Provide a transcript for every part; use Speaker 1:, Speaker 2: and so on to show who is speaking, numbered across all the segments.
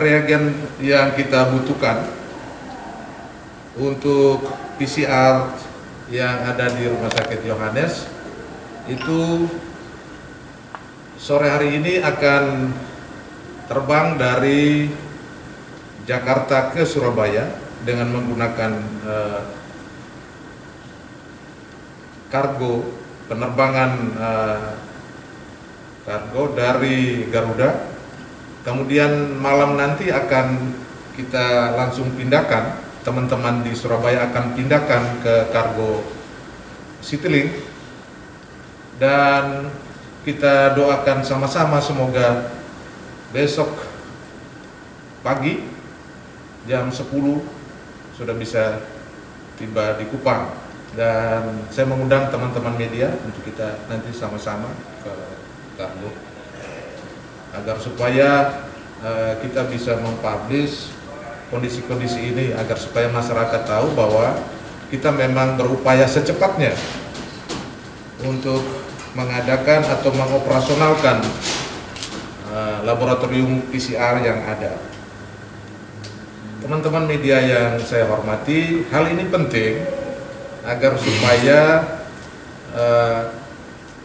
Speaker 1: reagen yang kita butuhkan untuk PCR yang ada di Rumah Sakit Yohanes itu sore hari ini akan terbang dari Jakarta ke Surabaya dengan menggunakan kargo penerbangan kargo dari Garuda. Kemudian malam nanti akan kita langsung pindahkan, teman-teman di Surabaya akan pindahkan ke kargo Citylink, dan kita doakan sama-sama semoga besok pagi jam 10 sudah bisa tiba di Kupang. Dan saya mengundang teman-teman media untuk kita nanti sama-sama ke kargo agar supaya kita bisa mempublish kondisi-kondisi ini, agar supaya masyarakat tahu bahwa kita memang berupaya secepatnya untuk mengadakan atau mengoperasionalkan laboratorium PCR yang ada. Teman-teman media yang saya hormati, hal ini penting agar supaya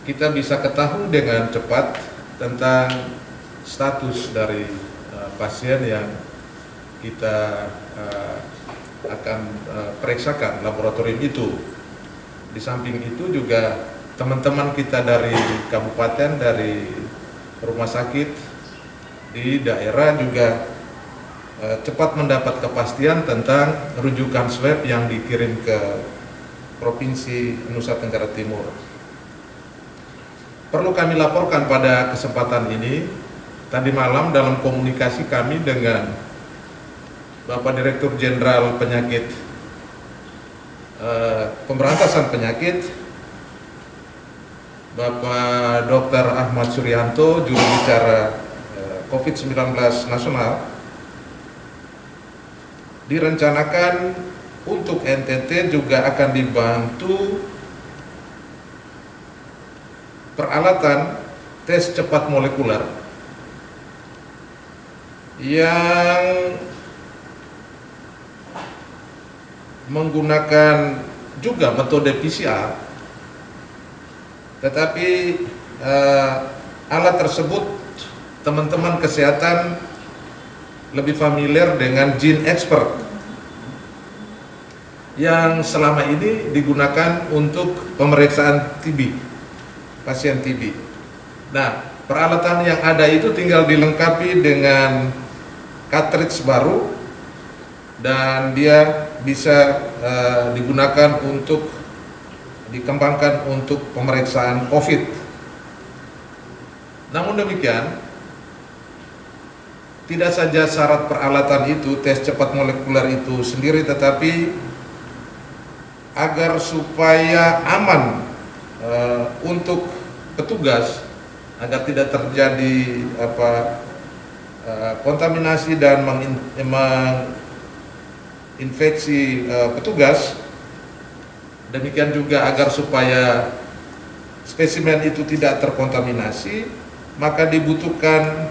Speaker 1: kita bisa ketahui dengan cepat tentang status dari pasien yang kita akan periksakan laboratorium itu. Di samping itu juga teman-teman kita dari kabupaten, dari rumah sakit di daerah juga cepat mendapat kepastian tentang rujukan swab yang dikirim ke Provinsi Nusa Tenggara Timur. Perlu kami laporkan pada kesempatan ini, tadi malam dalam komunikasi kami dengan Bapak Direktur Jenderal Penyakit Pemberantasan Penyakit, Bapak Dr. Ahmad Suryanto, juru bicara COVID-19 nasional, direncanakan untuk NTT juga akan dibantu peralatan tes cepat molekuler yang menggunakan juga metode PCR, tetapi alat tersebut teman-teman kesehatan lebih familiar dengan GeneXpert yang selama ini digunakan untuk pemeriksaan TB, pasien TB. Nah, peralatan yang ada itu tinggal dilengkapi dengan cartridge baru dan dia bisa digunakan untuk dikembangkan untuk pemeriksaan COVID. Namun demikian, tidak saja syarat peralatan itu, tes cepat molekuler itu sendiri, tetapi agar supaya aman untuk petugas, agar tidak terjadi kontaminasi dan menginfeksi petugas. Demikian juga agar supaya spesimen itu tidak terkontaminasi, maka dibutuhkan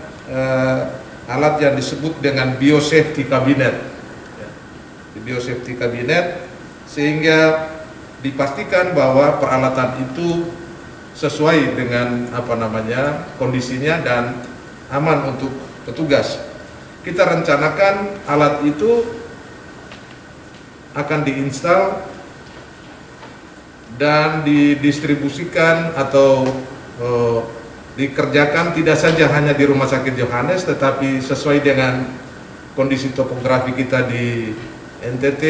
Speaker 1: alat yang disebut dengan biosafety cabinet, biosafety cabinet, sehingga dipastikan bahwa peralatan itu sesuai dengan kondisinya dan aman untuk petugas. Kita rencanakan alat itu akan diinstal dan didistribusikan atau dikerjakan tidak saja hanya di Rumah Sakit Yohanes, tetapi sesuai dengan kondisi topografi kita di NTT,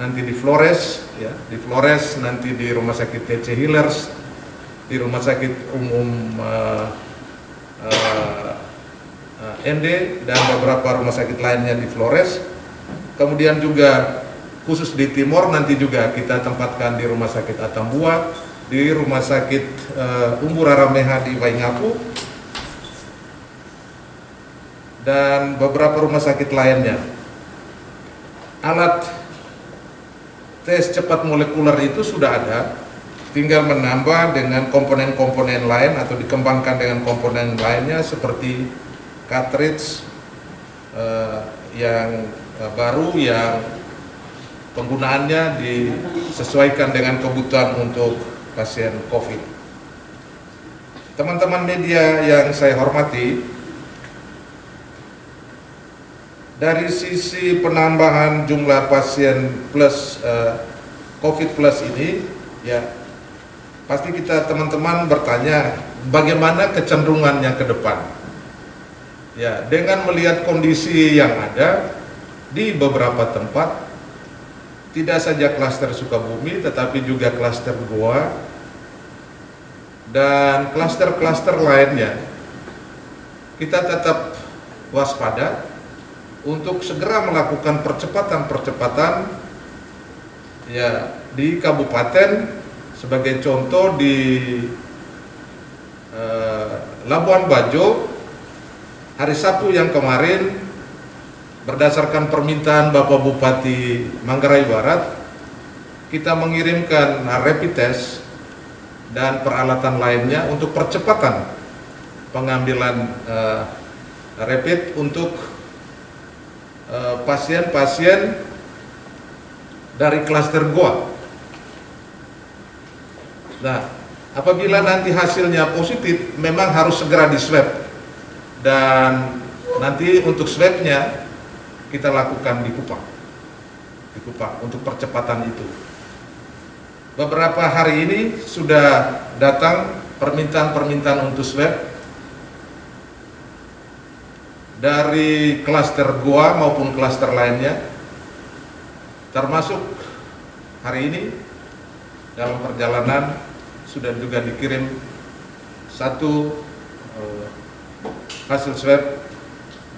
Speaker 1: nanti di Flores, di Flores, nanti di Rumah Sakit TC Healers, di Rumah Sakit Umum ND, dan beberapa rumah sakit lainnya di Flores. Kemudian juga khusus di Timor nanti juga kita tempatkan di Rumah Sakit Atambua, di Rumah Sakit Umbu Rarameha di Waingapu, dan beberapa rumah sakit lainnya. Alat tes cepat molekuler itu sudah ada, tinggal menambah dengan komponen-komponen lain atau dikembangkan dengan komponen lainnya seperti cartridge, yang baru yang penggunaannya disesuaikan dengan kebutuhan untuk pasien COVID. Teman-teman media yang saya hormati, dari sisi penambahan jumlah pasien plus COVID plus ini, ya pasti kita teman-teman bertanya bagaimana kecenderungannya ke depan. Ya, dengan melihat kondisi yang ada di beberapa tempat, tidak saja klaster Sukabumi, tetapi juga klaster Goa dan klaster-klaster lainnya, kita tetap waspada untuk segera melakukan percepatan ya di kabupaten. Sebagai contoh di Labuan Bajo, hari Sabtu yang kemarin berdasarkan permintaan Bapak Bupati Manggarai Barat, kita mengirimkan rapid test dan peralatan lainnya untuk percepatan pengambilan rapid untuk pasien-pasien dari klaster Goa. Nah, apabila nanti hasilnya positif, memang harus segera di swab, dan nanti untuk swabnya kita lakukan di Kupang untuk percepatan itu. Beberapa hari ini sudah datang permintaan untuk swab dari klaster Goa maupun klaster lainnya, termasuk hari ini dalam perjalanan sudah juga dikirim satu hasil swab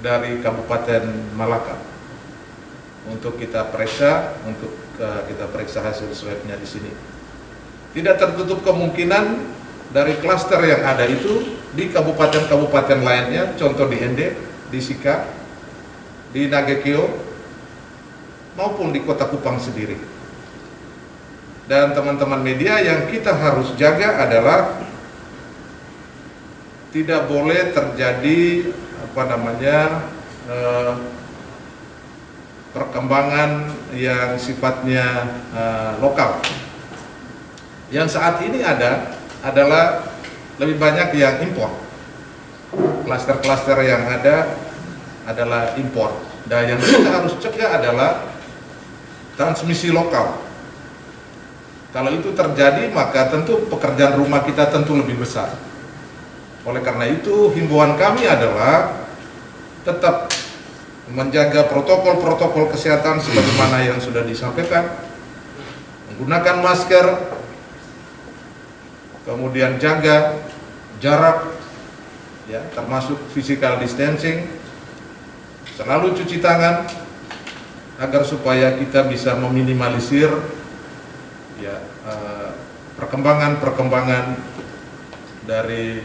Speaker 1: dari Kabupaten Malaka untuk kita periksa, hasil swabnya di sini. Tidak tertutup kemungkinan dari klaster yang ada itu di kabupaten-kabupaten lainnya, contoh di Ende, di Sika, di Nagekeo, maupun di Kota Kupang sendiri. Dan teman-teman media, yang kita harus jaga adalah tidak boleh terjadi perkembangan yang sifatnya lokal. Yang saat ini adalah lebih banyak yang impor. Klaster-klaster yang ada adalah impor. Dan yang kita harus cegah adalah transmisi lokal. Kalau itu terjadi, maka tentu pekerjaan rumah kita tentu lebih besar. Oleh karena itu, himbauan kami adalah tetap menjaga protokol-protokol kesehatan sebagaimana yang sudah disampaikan, menggunakan masker, kemudian jaga jarak, ya, termasuk physical distancing, selalu cuci tangan, agar supaya kita bisa meminimalisir ya perkembangan dari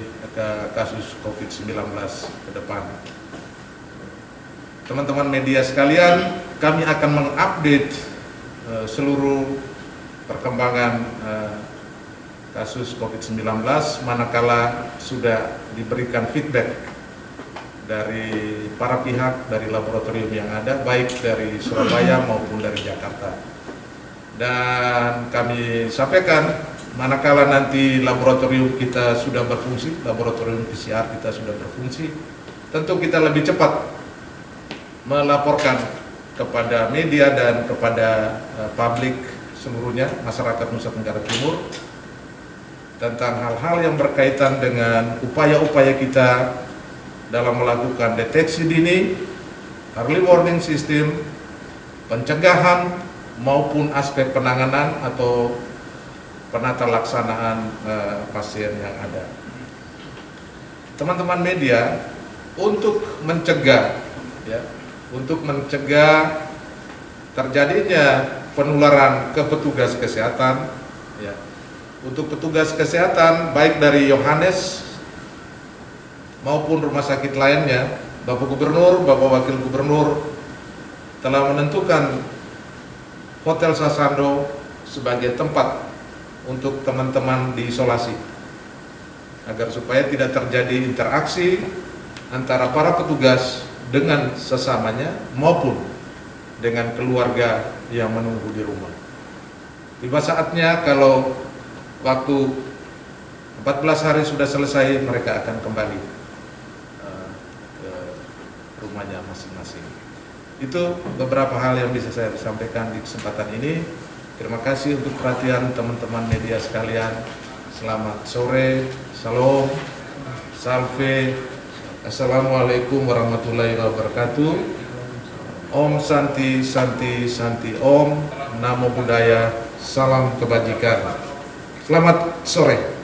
Speaker 1: kasus COVID-19 ke depan. Teman-teman media sekalian, kami akan mengupdate seluruh perkembangan kasus COVID-19 manakala sudah diberikan feedback dari para pihak dari laboratorium yang ada, baik dari Surabaya maupun dari Jakarta. Dan kami sampaikan, manakala nanti laboratorium kita sudah berfungsi, laboratorium PCR kita sudah berfungsi, tentu kita lebih cepat melaporkan kepada media dan kepada publik seluruhnya, masyarakat Nusa Tenggara Timur, tentang hal-hal yang berkaitan dengan upaya-upaya kita dalam melakukan deteksi dini, early warning system, pencegahan, maupun aspek penanganan atau penata laksanaan pasien yang ada. Teman-teman media, untuk mencegah terjadinya penularan ke petugas kesehatan, ya, untuk petugas kesehatan baik dari Yohanes maupun rumah sakit lainnya, Bapak Gubernur, Bapak Wakil Gubernur telah menentukan Hotel Sasando sebagai tempat untuk teman-teman diisolasi, agar supaya tidak terjadi interaksi antara para petugas dengan sesamanya maupun dengan keluarga yang menunggu di rumah. Tiba saatnya kalau waktu 14 hari sudah selesai, mereka akan kembali ke rumahnya masing-masing. Itu beberapa hal yang bisa saya sampaikan di kesempatan ini. Terima kasih untuk perhatian teman-teman media sekalian. Selamat sore, salam, salve, assalamualaikum warahmatullahi wabarakatuh. Om Santi Santi Santi Om, Namo Buddhaya, salam kebajikan. Selamat sore.